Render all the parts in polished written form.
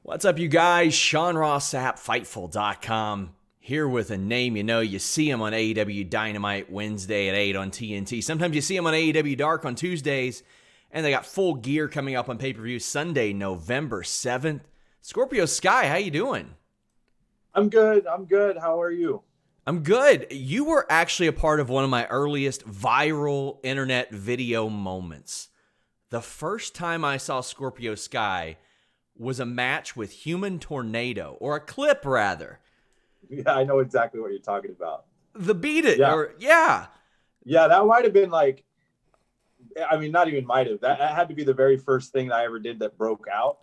What's up, you guys? Ross Sapp, Fightful.com, here with a name you know. You see him on AEW Dynamite Wednesday at 8 on TNT. Sometimes you see him on AEW Dark on Tuesdays, and they got Full Gear coming up on pay-per-view Sunday, November 7th. Scorpio Sky, how you doing? I'm good. How are you? I'm good. You were actually a part of one of my earliest viral internet video moments. The first time I saw Scorpio Sky was a match with Human Tornado, or a clip rather. Yeah, I know exactly what you're talking about. The Beat It, Yeah. yeah. Yeah, that might have been like, I mean, not even might have. That had to be the very first thing that I ever did that broke out.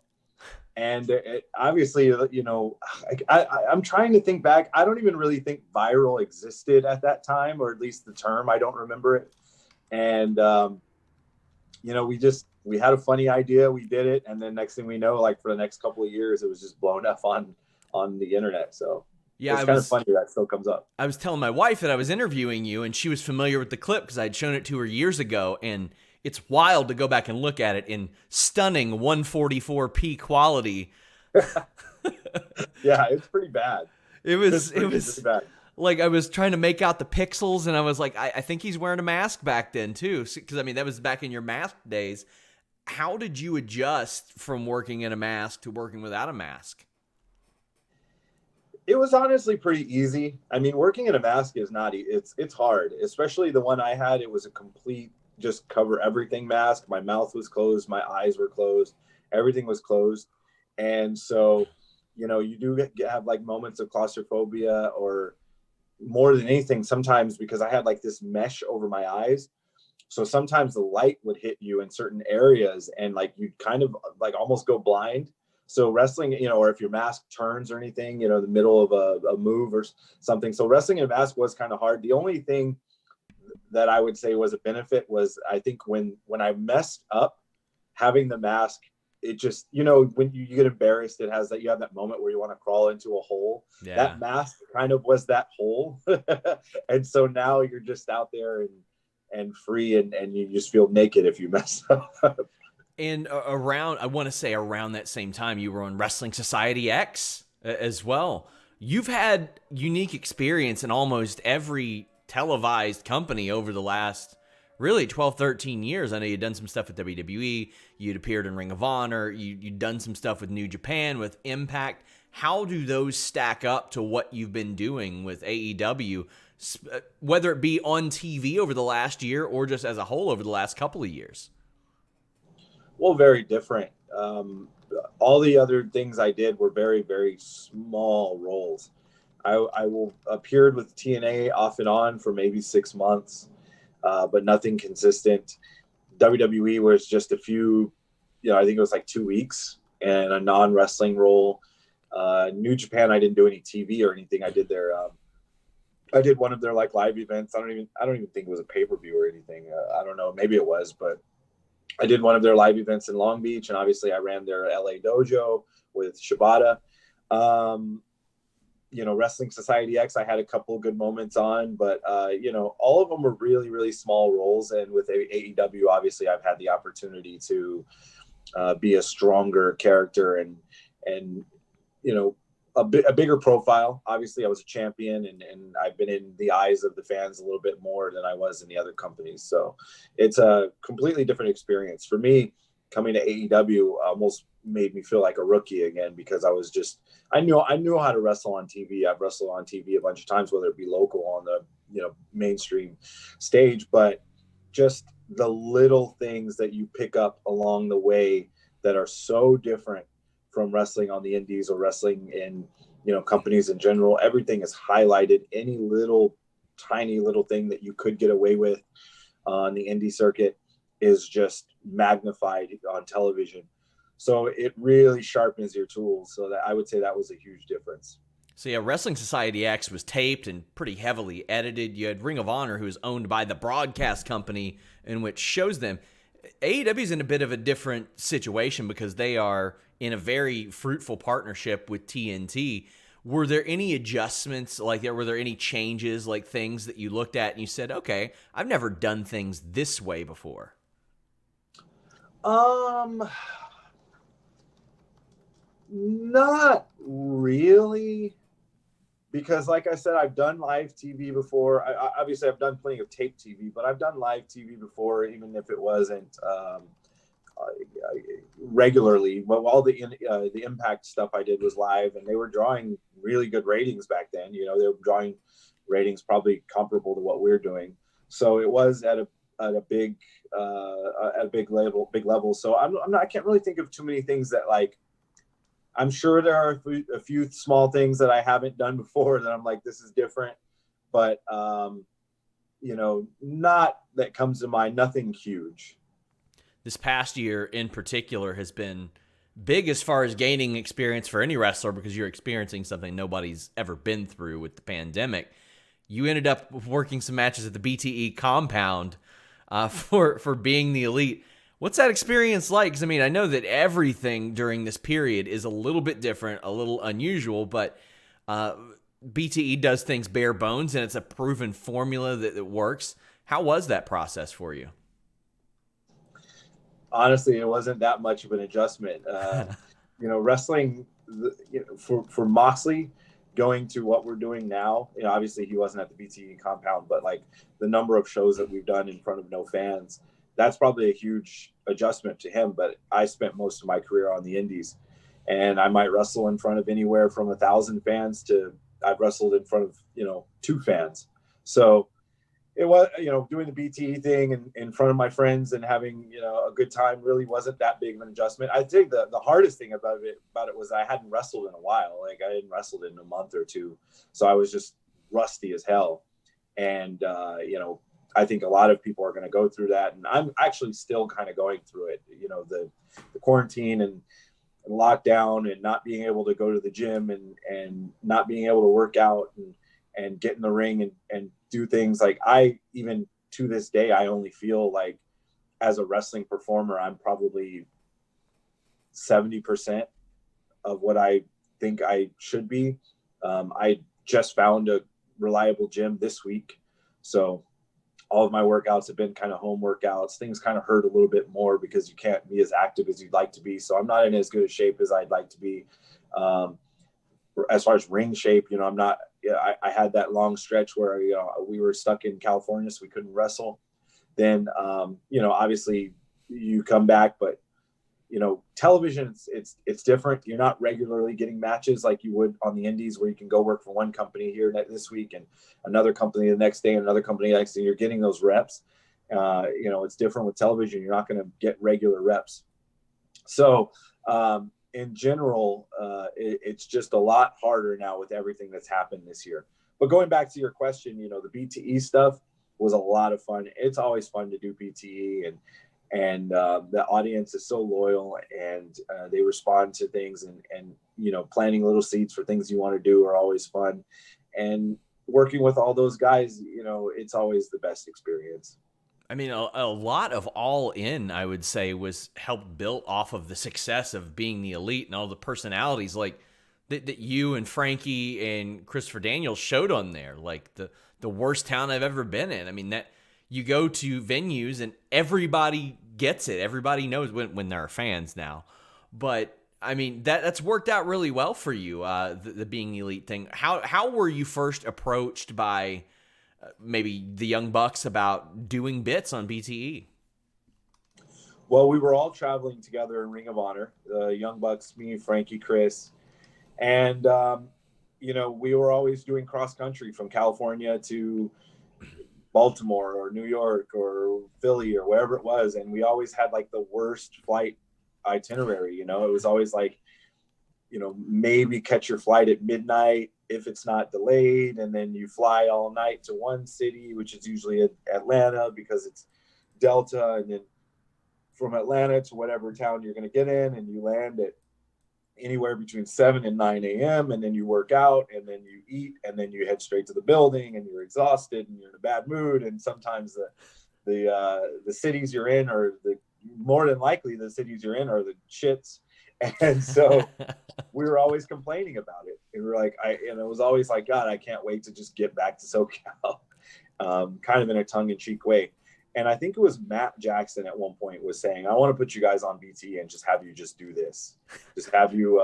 And obviously, I'm trying to think back. I don't even really think viral existed at that time, or at least the term. I don't remember it. And, we had a funny idea. We did it. And then next thing we know, like for the next couple of years, it was just blown up on the internet. So Yeah, it's kind of funny that still comes up. I was telling my wife that I was interviewing you, and she was familiar with the clip because I had shown it to her years ago, and it's wild to go back and look at it in stunning 144p quality. Yeah, it's pretty bad. It was pretty bad. Like I was trying to make out the pixels, and I was like, I think he's wearing a mask back then too, because I mean that was back in your mask days. How did you adjust from working in a mask to working without a mask? It was honestly pretty easy. I mean, working in a mask is not it's hard, especially the one I had. It was a complete just cover everything mask. My mouth was closed, my eyes were closed, everything was closed. And so, you do have like moments of claustrophobia, or more than anything sometimes, because I had like this mesh over my eyes. So sometimes the light would hit you in certain areas and like you'd kind of like almost go blind. So wrestling, or if your mask turns or anything, the middle of a move or something. So wrestling in a mask was kind of hard. The only thing that I would say was a benefit was, I think when I messed up, having the mask, it just, when you get embarrassed, it has that, you have that moment where you want to crawl into a hole. Yeah. That mask kind of was that hole. And so now you're just out there and free, and you just feel naked if you mess up. And I want to say around that same time, you were on Wrestling Society X as well. You've had unique experience in almost every televised company over the last really 12, 13 years. I know you'd done some stuff with WWE. You'd appeared in Ring of Honor. You'd done some stuff with New Japan, with Impact. How do those stack up to what you've been doing with AEW, whether it be on TV over the last year or just as a whole over the last couple of years? Well, very different. All the other things I did were very, very small roles. I will appeared with TNA off and on for maybe 6 months, but nothing consistent. WWE was just a few, I think it was like 2 weeks, and a non-wrestling role. New Japan, I didn't do any TV or anything. I did one of their like live events. I don't even think it was a pay-per-view or anything. I don't know. Maybe it was, but I did one of their live events in Long Beach, and obviously I ran their LA dojo with Shibata. Wrestling Society X, I had a couple of good moments on, but all of them were really, really small roles. And with AEW, obviously I've had the opportunity to be a stronger character and a bigger profile. Obviously I was a champion, and I've been in the eyes of the fans a little bit more than I was in the other companies. So it's a completely different experience for me. Coming to AEW almost made me feel like a rookie again, because I knew how to wrestle on TV. I've wrestled on TV a bunch of times, whether it be local on the mainstream stage, but just the little things that you pick up along the way that are so different from wrestling on the indies or wrestling in companies in general. Everything is highlighted. Any little tiny little thing that you could get away with on the indie circuit is just magnified on television. So it really sharpens your tools. So that I would say that was a huge difference. So yeah, Wrestling Society X was taped and pretty heavily edited. You had Ring of Honor, who is owned by the broadcast company in which shows them. AEW is in a bit of a different situation because they are in a very fruitful partnership with TNT. Were there any adjustments, were there any changes, like things that you looked at and you said, okay, I've never done things this way before? Not really, because like I said, I've done live TV before. Obviously I've done plenty of tape TV, but I've done live TV before, even if it wasn't regularly. Well, all the Impact stuff I did was live, and they were drawing really good ratings back then. You know, they were drawing ratings probably comparable to what we're doing. So it was at a big level. So I can't really think of too many things that, like, I'm sure there are a few small things that I haven't done before that I'm like, this is different, but you know, not that comes to mind, nothing huge. This past year in particular has been big as far as gaining experience for any wrestler, because you're experiencing something nobody's ever been through with the pandemic. You ended up working some matches at the BTE compound for being the elite. What's that experience like? Because, I mean, I know that everything during this period is a little bit different, a little unusual, but BTE does things bare bones, and it's a proven formula that works. How was that process for you? Honestly, it wasn't that much of an adjustment. You know, wrestling, you know, for Moxley, going to what we're doing now, you know, obviously he wasn't at the BTE compound, but like the number of shows that we've done in front of no fans, that's probably a huge adjustment to him. But I spent most of my career on the indies, and I might wrestle in front of anywhere from 1,000 fans to I've wrestled in front of, you know, 2 fans. So it was, you know, doing the BTE thing and in front of my friends and having, you know, a good time really wasn't that big of an adjustment. I think the hardest thing about it was I hadn't wrestled in a while. Like, I hadn't wrestled in a month or two. So I was just rusty as hell. And, you know, I think a lot of people are going to go through that. And I'm actually still kind of going through it, you know, the quarantine and lockdown and not being able to go to the gym and not being able to work out and get in the ring and do things. Like, I, even to this day, I only feel like as a wrestling performer, I'm probably 70% of what I think I should be. I just found a reliable gym this week. So all of my workouts have been kind of home workouts. Things kind of hurt a little bit more because you can't be as active as you'd like to be. So I'm not in as good a shape as I'd like to be. As far as ring shape, you know, I'm not, I had that long stretch where, you know, we were stuck in California, so we couldn't wrestle. Then, you know, obviously you come back, but, you know, television, it's different. You're not regularly getting matches like you would on the indies, where you can go work for one company here this week and another company the next day and another company the next day. You're getting those reps. You know, it's different with television. You're not going to get regular reps. So, in general, it's just a lot harder now with everything that's happened this year. But going back to your question, you know, the BTE stuff was a lot of fun. It's always fun to do BTE, and the audience is so loyal, and they respond to things, and you know, planting little seeds for things you want to do are always fun. And working with all those guys, you know, it's always the best experience. I mean, a lot of All In, I would say, was helped built off of the success of being the elite and all the personalities like that you and Frankie and Christopher Daniels showed on there. Like the worst town I've ever been in. I mean, that you go to venues and everybody gets it. Everybody knows when there are fans now. But I mean, that's worked out really well for you. The being the elite thing. How were you first approached by maybe the Young Bucks about doing bits on BTE? Well, we were all traveling together in Ring of Honor, the Young Bucks, me, Frankie, Chris. And, you know, we were always doing cross country from California to Baltimore or New York or Philly or wherever it was. And we always had like the worst flight itinerary. You know, it was always like, you know, maybe catch your flight at midnight if it's not delayed. And then you fly all night to one city, which is usually Atlanta because it's Delta. And then from Atlanta to whatever town you're going to get in, and you land at anywhere between 7 and 9 a.m. And then you work out, and then you eat, and then you head straight to the building, and you're exhausted and you're in a bad mood. And sometimes the cities you're in are more than likely the cities you're in are the shits. And so we were always complaining about it. And we were like, and it was always like, God, I can't wait to just get back to SoCal, kind of in a tongue-in-cheek way. And I think it was Matt Jackson at one point was saying, I want to put you guys on BT and just have you just do this. Just have you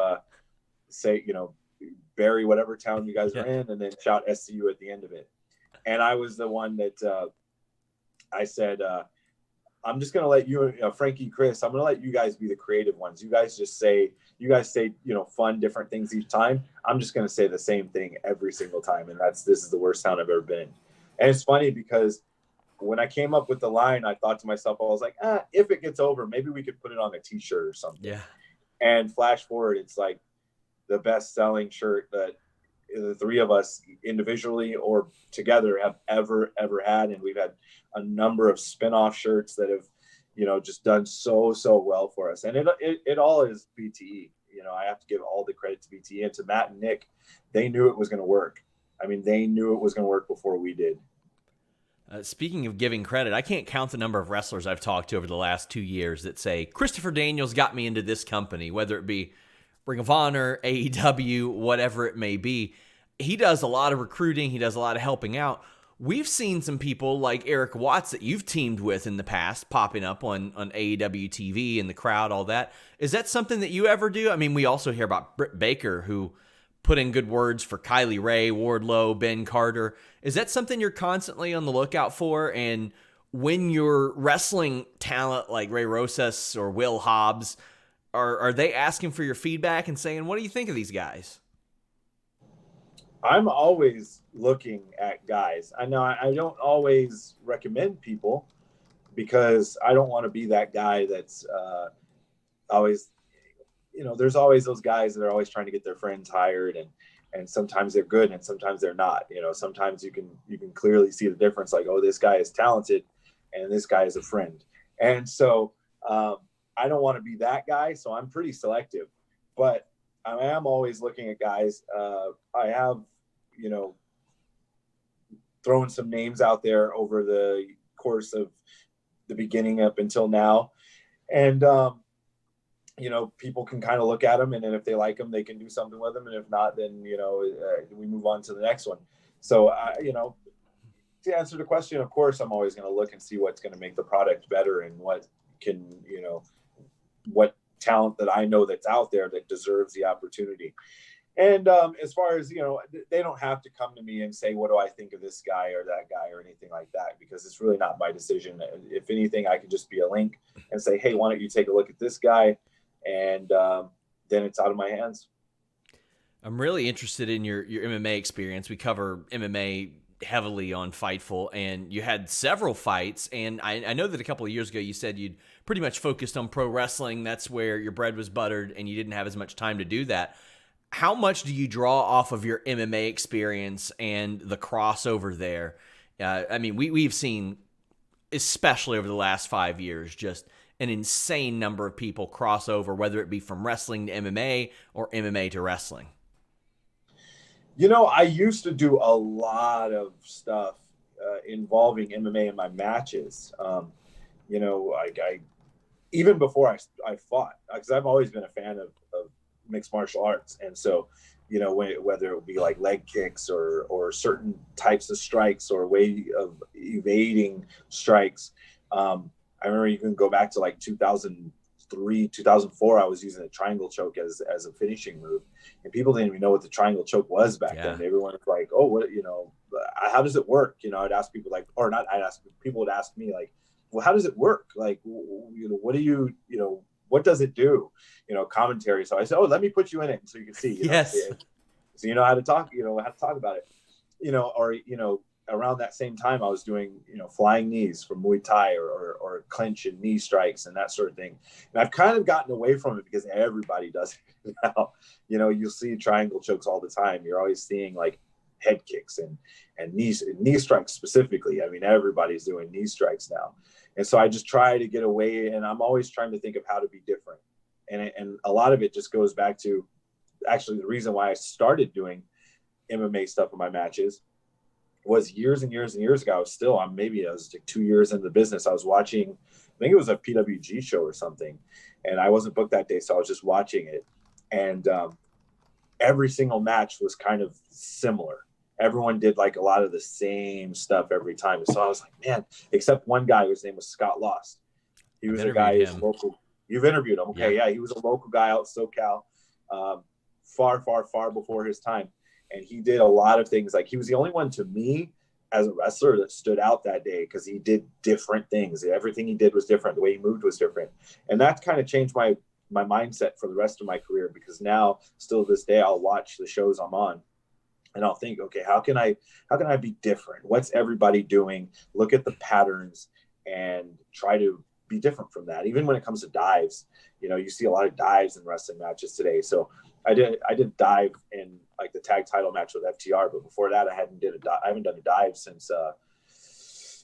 say, Barry, whatever town you guys are in, and then shout SCU at the end of it. And I was the one that I said, I'm just going to let you, Frankie, Chris, I'm going to let you guys be the creative ones. You guys say, fun, different things each time. I'm just going to say the same thing every single time. And this is the worst town I've ever been in. And it's funny because when I came up with the line, I thought to myself, I was like, if it gets over, maybe we could put it on a t-shirt or something. Yeah. And flash forward, it's like the best selling shirt that the three of us individually or together have ever had. And we've had a number of spin-off shirts that have, just done so well for us. And it all is BTE. I have to give all the credit to BTE and to Matt and Nick. They knew it was going to work. I mean, they knew it was going to work before we did. Speaking of giving credit, I can't count the number of wrestlers I've talked to over the last 2 years that say, Christopher Daniels got me into this company, whether it be Ring of Honor, AEW, whatever it may be. He does a lot of recruiting. He does a lot of helping out. We've seen some people like Eric Watts that you've teamed with in the past popping up on AEW TV and the crowd, all that. Is that something that you ever do? I mean, we also hear about Britt Baker, who put in good words for Kylie Ray, Wardlow, Ben Carter. Is that something you're constantly on the lookout for? And when you're wrestling talent like Ray Rosas or Will Hobbs, are they asking for your feedback and saying, what do you think of these guys? I'm always looking at guys. I know I don't always recommend people because I don't want to be that guy that's always, there's always those guys that are always trying to get their friends hired, and sometimes they're good and sometimes they're not. Sometimes you can clearly see the difference. Like, oh, this guy is talented and this guy is a friend. And so I don't want to be that guy. So I'm pretty selective, but I am always looking at guys. I have, throwing some names out there over the course of the beginning up until now. And, people can kind of look at them, and then if they like them, they can do something with them. And if not, then, we move on to the next one. So, to answer the question, of course, I'm always going to look and see what's going to make the product better and what can, what talent that I know that's out there that deserves the opportunity. And as far as, they don't have to come to me and say, what do I think of this guy or that guy or anything like that, because it's really not my decision. If anything, I can just be a link and say, hey, why don't you take a look at this guy? And then it's out of my hands. I'm really interested in your MMA experience. We cover MMA heavily on Fightful, and you had several fights. And I know that a couple of years ago you said you'd pretty much focused on pro wrestling. That's where your bread was buttered, and you didn't have as much time to do that. How much do you draw off of your MMA experience and the crossover there? I mean, we've seen, especially over the last 5 years, just an insane number of people cross over, whether it be from wrestling to MMA or MMA to wrestling. I used to do a lot of stuff involving MMA in my matches. I even before I fought, because I've always been a fan of mixed martial arts. And so, whether it would be like leg kicks or certain types of strikes or way of evading strikes. I remember you can go back to like 2003, 2004, I was using a triangle choke as a finishing move. And people didn't even know what the triangle choke was back then. Everyone was like, oh, what, how does it work? I'd ask people people would ask me like, well, how does it work? Like, what do you, what does it do? Commentary. So I said, oh, let me put you in it so you can see. Yes. So you know how to talk, how to talk about it. Around that same time I was doing, flying knees from Muay Thai or clinch and knee strikes and that sort of thing. And I've kind of gotten away from it because everybody does it now. You'll see triangle chokes all the time. You're always seeing like head kicks and knee strikes specifically. I mean, everybody's doing knee strikes now. And so I just try to get away, and I'm always trying to think of how to be different. And a lot of it just goes back to actually the reason why I started doing MMA stuff in my matches was years and years and years ago. I was like 2 years into the business. I was watching, I think it was a PWG show or something, and I wasn't booked that day. So I was just watching it. And every single match was kind of similar. Everyone did like a lot of the same stuff every time. So I was like, man, except one guy whose name was Scott Lost. He was a guy who's local. You've interviewed him. Okay. Yeah. He was a local guy out in SoCal. far, far, far before his time. And he did a lot of things. Like, he was the only one to me as a wrestler that stood out that day because he did different things. Everything he did was different. The way he moved was different. And that kind of changed my mindset for the rest of my career, because now, still to this day, I'll watch the shows I'm on and I'll think, okay, how can I be different? What's everybody doing? Look at the patterns and try to be different from that. Even when it comes to dives, you see a lot of dives in wrestling matches today. So I did dive in like the tag title match with FTR, but before that I haven't done a dive since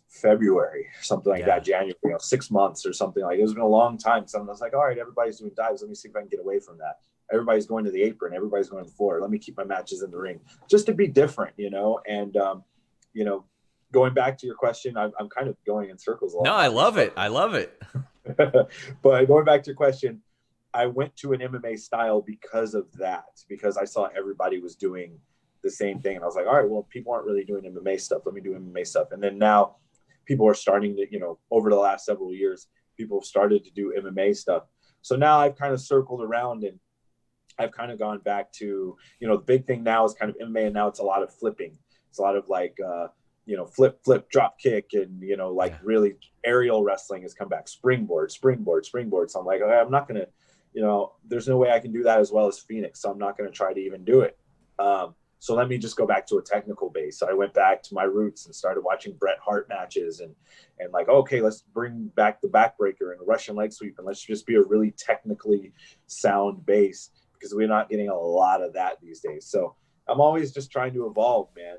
February, something like that, January, 6 months or something like it. It's been a long time. So I was like, all right, everybody's doing dives. Let me see if I can get away from that. Everybody's going to the apron. Everybody's going to the floor. Let me keep my matches in the ring just to be different, and, going back to your question, I'm kind of going in circles a lot. No, I love it. I love it. But going back to your question, I went to an MMA style because of that, because I saw everybody was doing the same thing. And I was like, all right, well, people aren't really doing MMA stuff. Let me do MMA stuff. And then now people are starting to, over the last several years, people have started to do MMA stuff. So now I've kind of circled around and I've kind of gone back to, the big thing now is kind of MMA, and now it's a lot of flipping. It's a lot of like, flip, drop kick, and, really aerial wrestling has come back. Springboard. So I'm like, okay, I'm not going to, there's no way I can do that as well as Phoenix. So I'm not going to try to even do it. So let me just go back to a technical base. So I went back to my roots and started watching Bret Hart matches and like, okay, let's bring back the backbreaker and the Russian leg sweep, and let's just be a really technically sound base, because we're not getting a lot of that these days. So I'm always just trying to evolve, man.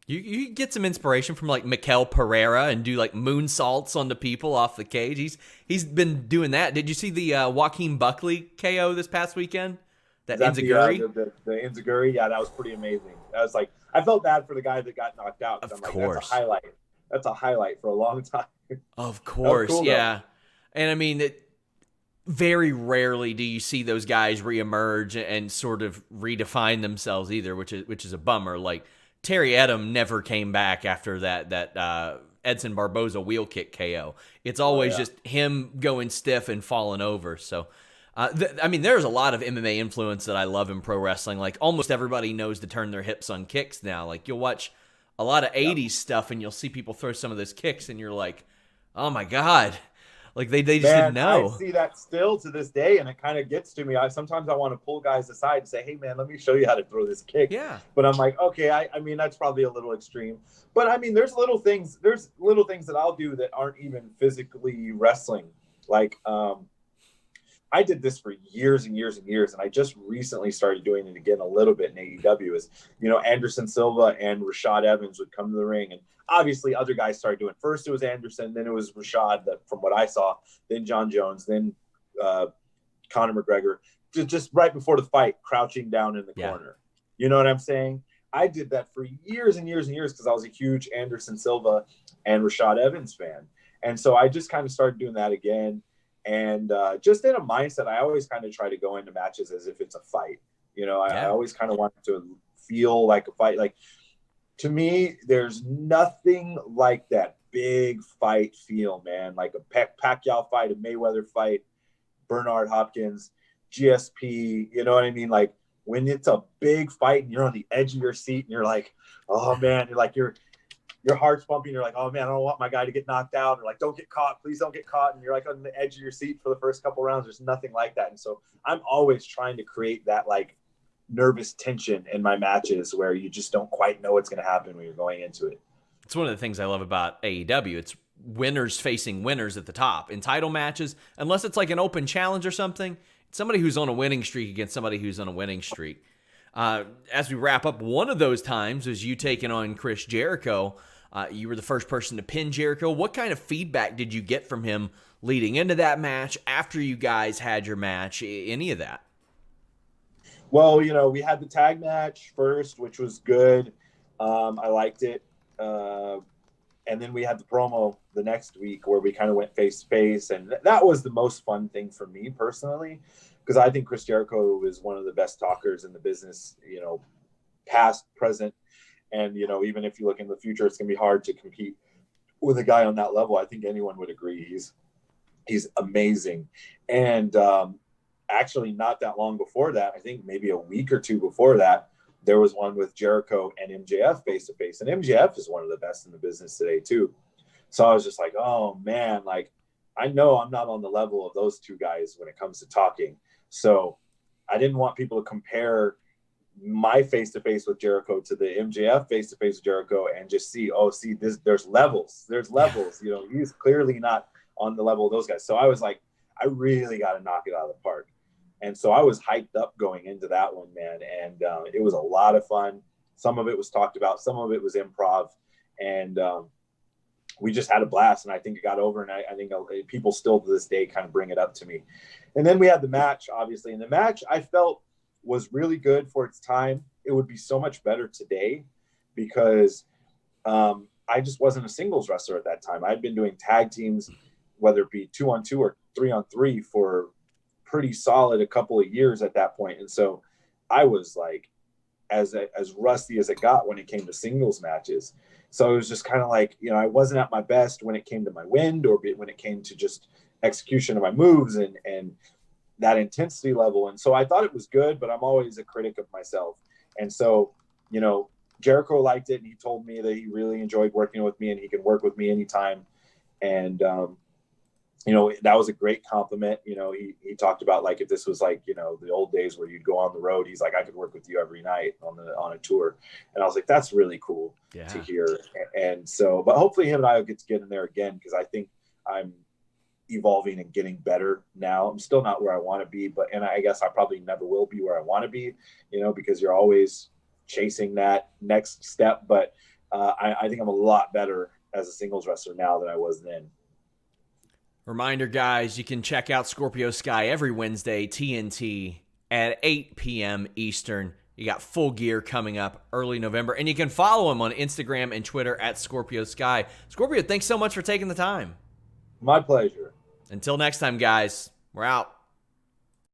You get some inspiration from like Mikel Pereira and do like moonsaults on the people off the cage. He's been doing that. Did you see the Joaquin Buckley KO this past weekend? That Enziguri? The Enziguri, yeah, that was pretty amazing. I was like, I felt bad for the guy that got knocked out. Of I'm course. Like, that's a highlight for a long time. Of course, cool, yeah. Though. And I mean, very rarely do you see those guys reemerge and sort of redefine themselves either, which is a bummer. Like, Terry Edom never came back after that Edson Barboza wheel kick KO. It's always just him going stiff and falling over. So, there's a lot of MMA influence that I love in pro wrestling. Like, almost everybody knows to turn their hips on kicks now. Like, you'll watch a lot of 80s stuff and you'll see people throw some of those kicks and you're like, oh my God. Like, they just didn't know. I see that still to this day, and it kind of gets to me. Sometimes I want to pull guys aside and say, hey, man, let me show you how to throw this kick. Yeah. But I'm like, okay, I mean, that's probably a little extreme. But, I mean, there's little things that I'll do that aren't even physically wrestling. Like, I did this for years and years and years, and I just recently started doing it again a little bit in AEW. Is, Anderson Silva and Rashad Evans would come to the ring, and obviously other guys started doing it. First it was Anderson, then it was Rashad, from what I saw, then John Jones, then Conor McGregor, just right before the fight, crouching down in the corner. You know what I'm saying? I did that for years and years and years because I was a huge Anderson Silva and Rashad Evans fan. And so I just kind of started doing that again. And just in a mindset, I always kind of try to go into matches as if it's a fight. I always kind of want to feel like a fight. Like, to me, there's nothing like that big fight feel, man. Like a Pacquiao fight, a Mayweather fight, Bernard Hopkins, GSP. You know what I mean? Like, when it's a big fight and you're on the edge of your seat and you're like, oh man, you're like, your heart's pumping. You're like, oh man, I don't want my guy to get knocked out. Or like, don't get caught. Please don't get caught. And you're like on the edge of your seat for the first couple rounds. There's nothing like that. And so I'm always trying to create that like nervous tension in my matches where you just don't quite know what's going to happen when you're going into it. It's one of the things I love about AEW. It's winners facing winners at the top. In title matches, unless it's like an open challenge or something, it's somebody who's on a winning streak against somebody who's on a winning streak. As we wrap up, one of those times was you taking on Chris Jericho. You were the first person to pin Jericho. What kind of feedback did you get from him leading into that match, after you guys had your match, any of that? Well, we had the tag match first, which was good. I liked it. And then we had the promo the next week where we kind of went face to face. And that was the most fun thing for me personally, because I think Chris Jericho is one of the best talkers in the business, past, present. And, even if you look in the future, it's going to be hard to compete with a guy on that level. I think anyone would agree. He's amazing. And actually not that long before that, I think maybe a week or two before that, there was one with Jericho and MJF face to face. And MJF is one of the best in the business today too. So I was just like, oh man, like I know I'm not on the level of those two guys when it comes to talking. So I didn't want people to compare my face to face with Jericho to the MJF face to face with Jericho and just see, there's levels. There's levels. You know, he's clearly not on the level of those guys. So I was like, I really got to knock it out of the park. And so I was hyped up going into that one, man. And it was a lot of fun. Some of it was talked about. Some of it was improv. And we just had a blast. And I think it got over. And I think people still to this day kind of bring it up to me. And then we had the match, obviously. And the match I felt was really good for its time. It would be so much better today because I just wasn't a singles wrestler at that time. I'd been doing tag teams, whether it be 2-on-2 or 3-on-3 for pretty solid a couple of years at that point. And so I was like as rusty as it got when it came to singles matches. So it was just kind of like, you know, I wasn't at my best when it came to my wind or when it came to just execution of my moves and that intensity level. And so I thought it was good, but I'm always a critic of myself. And so, you know, Jericho liked it and he told me that he really enjoyed working with me and he can work with me anytime. And, you know, that was a great compliment. You know, he talked about like, if this was like, you know, the old days where you'd go on the road, he's like, I could work with you every night on a tour. And I was like, that's really cool to hear. And so, but hopefully him and I will get to get in there again, because I think I'm evolving and getting better now. I'm still not where I want to be, and I guess I probably never will be where I want to be, you know, because you're always chasing that next step. But I think I'm a lot better as a singles wrestler now than I was then. Reminder, guys, you can check out Scorpio Sky every Wednesday, TNT, at 8 p.m. Eastern. You got Full Gear coming up early November, and you can follow him on Instagram and Twitter at Scorpio Sky. Scorpio, thanks so much for taking the time. My pleasure. Until next time, guys, we're out.